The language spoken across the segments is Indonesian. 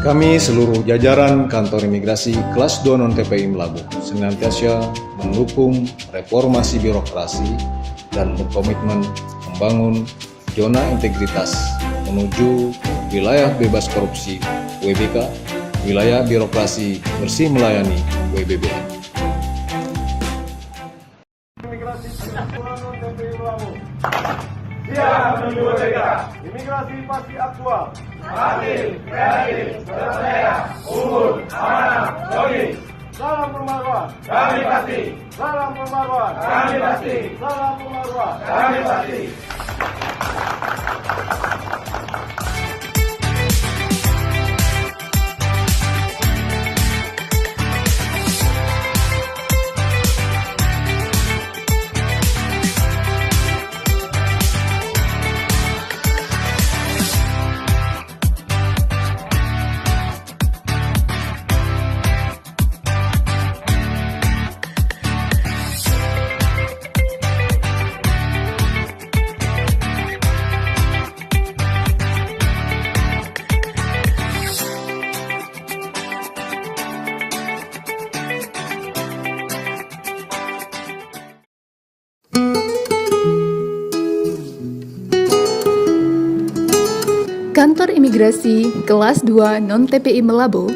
Kami seluruh jajaran kantor imigrasi kelas 2 non-TPI Melabu senantiasa mendukung reformasi birokrasi dan berkomitmen membangun zona integritas menuju wilayah bebas korupsi WBK, wilayah birokrasi bersih melayani WBB. Imigrasi kelas 2 non-TPI Melabu Siap menuju WBK. Imigrasi pasti aktual, Adil, kreatif, terpercaya, unggul, amanah, logis. salam pembaruan, Kami pasti, salam pembaruan, kami pasti, salam pembaruan. kami pasti. Kantor Imigrasi Kelas 2 Non-TPI Melabu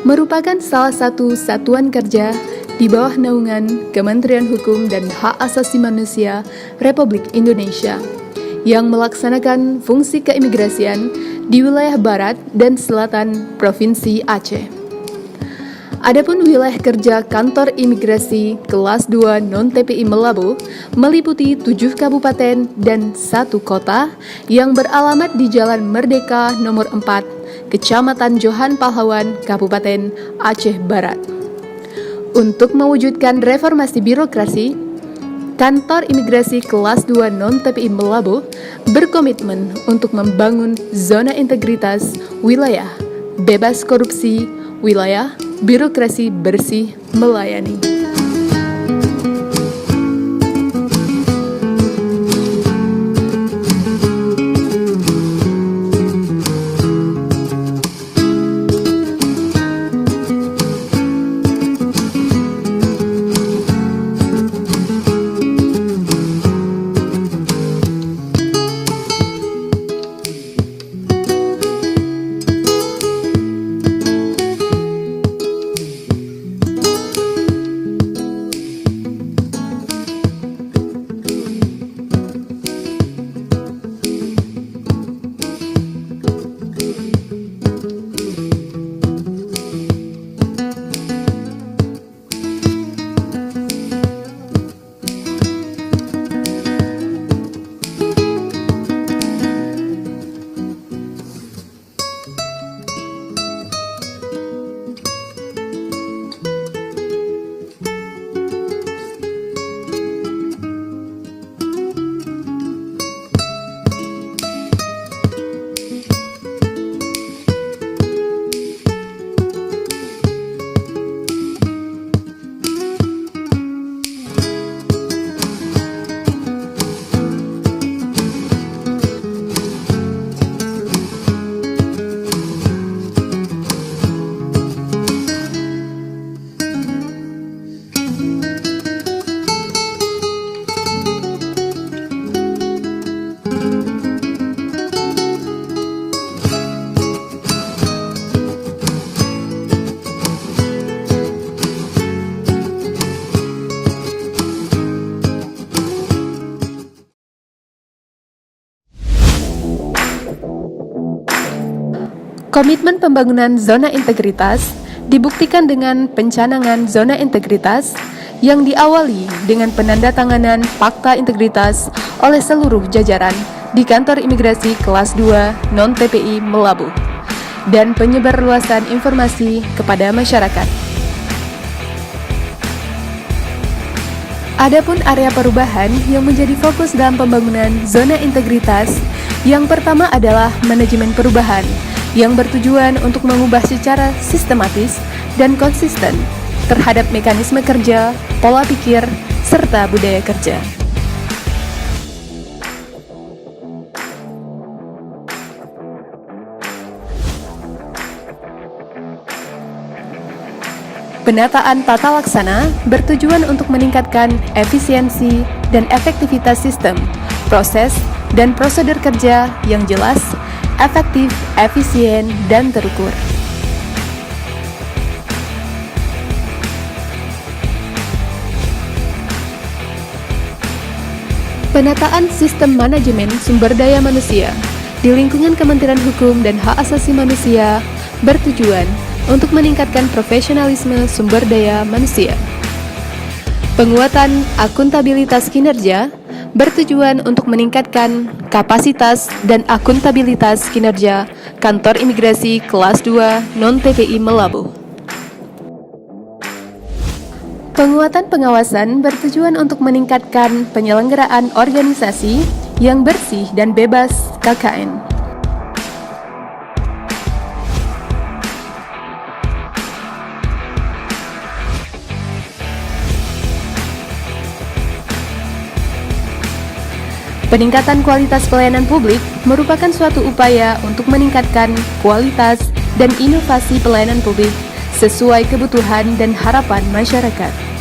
merupakan salah satu satuan kerja di bawah naungan Kementerian Hukum dan Hak Asasi Manusia Republik Indonesia yang melaksanakan fungsi keimigrasian di wilayah barat dan selatan Provinsi Aceh. Adapun wilayah kerja Kantor Imigrasi Kelas 2 Non-TPI Melabu meliputi 7 kabupaten dan 1 kota yang beralamat di Jalan Merdeka Nomor 4, Kecamatan Johan Pahlawan, Kabupaten Aceh Barat. Untuk mewujudkan reformasi birokrasi, Kantor Imigrasi Kelas 2 Non-TPI Melabu berkomitmen untuk membangun zona integritas wilayah bebas korupsi, wilayah birokrasi bersih melayani. Komitmen pembangunan zona integritas dibuktikan dengan pencanangan zona integritas yang diawali dengan penandatanganan Fakta Integritas oleh seluruh jajaran di Kantor Imigrasi Kelas 2 Non-TPI Melabu dan penyebarluasan informasi kepada masyarakat. Adapun area perubahan yang menjadi fokus dalam pembangunan zona integritas, yang pertama adalah manajemen perubahan yang bertujuan untuk mengubah secara sistematis dan konsisten terhadap mekanisme kerja, pola pikir, serta budaya kerja. Penataan tata laksana bertujuan untuk meningkatkan efisiensi dan efektivitas sistem, proses, dan prosedur kerja yang jelas, efektif, efisien, dan terukur. Penataan sistem manajemen sumber daya manusia di lingkungan Kementerian Hukum dan Hak Asasi Manusia bertujuan untuk meningkatkan profesionalisme sumber daya manusia. Penguatan akuntabilitas kinerja bertujuan untuk meningkatkan kapasitas dan akuntabilitas kinerja Kantor Imigrasi Kelas 2 Non-TPI Melabuh. Penguatan pengawasan bertujuan untuk meningkatkan penyelenggaraan organisasi yang bersih dan bebas KKN. Peningkatan kualitas pelayanan publik merupakan suatu upaya untuk meningkatkan kualitas dan inovasi pelayanan publik sesuai kebutuhan dan harapan masyarakat.